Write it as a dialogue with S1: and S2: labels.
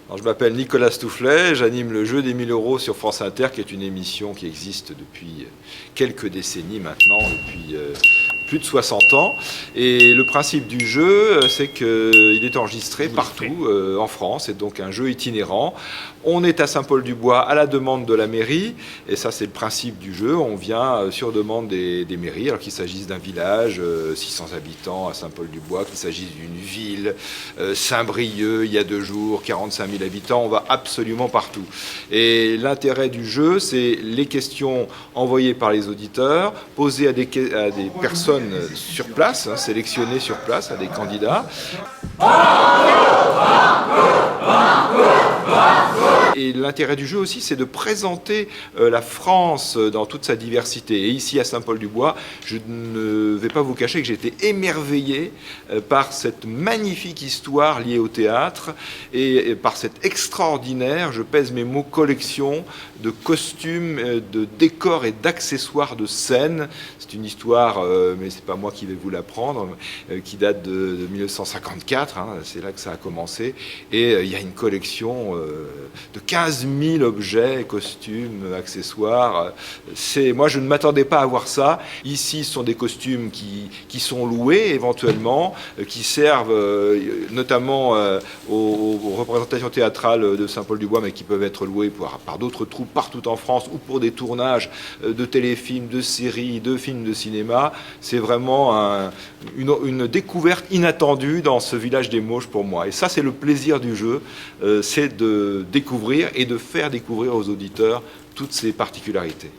S1: Alors, je m'appelle Nicolas Stoufflet, j'anime le jeu des 1000 euros sur France Inter, qui est une émission qui existe depuis quelques décennies maintenant, depuis plus de 60 ans. Et le principe du jeu, c'est qu'il est enregistré partout en France, c'est donc un jeu itinérant. On est à Saint-Paul-du-Bois à la demande de la mairie, et ça c'est le principe du jeu, on vient sur demande des mairies, alors qu'il s'agisse d'un village, 600 habitants à Saint-Paul-du-Bois, qu'il s'agisse d'une ville, Saint-Brieuc, il y a 2 jours, 45 000 habitants, on va absolument partout. Et l'intérêt du jeu, c'est les questions envoyées par les auditeurs, posées à des personnes sur place, sélectionnées sur place, à des candidats. Et l'intérêt du jeu aussi, c'est de présenter la France dans toute sa diversité. Et ici, à Saint-Paul-du-Bois, je ne vais pas vous cacher que j'ai été émerveillé par cette magnifique histoire liée au théâtre et par cette extraordinaire, je pèse mes mots, collection de costumes, de décors et d'accessoires de scène. C'est une histoire, mais c'est pas moi qui vais vous l'apprendre, qui date de 1954, hein, c'est là que ça a commencé. Et il y a une collection de 15 000 objets, costumes, accessoires. Moi, je ne m'attendais pas à voir ça. Ici, ce sont des costumes qui sont loués éventuellement, qui servent notamment aux représentations théâtrales de Saint-Paul-du-Bois, mais qui peuvent être loués par d'autres troupes partout en France ou pour des tournages de téléfilms, de séries, de films de cinéma. C'est vraiment une découverte inattendue dans ce village des Mauges pour moi. Et ça, c'est le plaisir du jeu, c'est de découvrir et de faire découvrir aux auditeurs toutes ces particularités.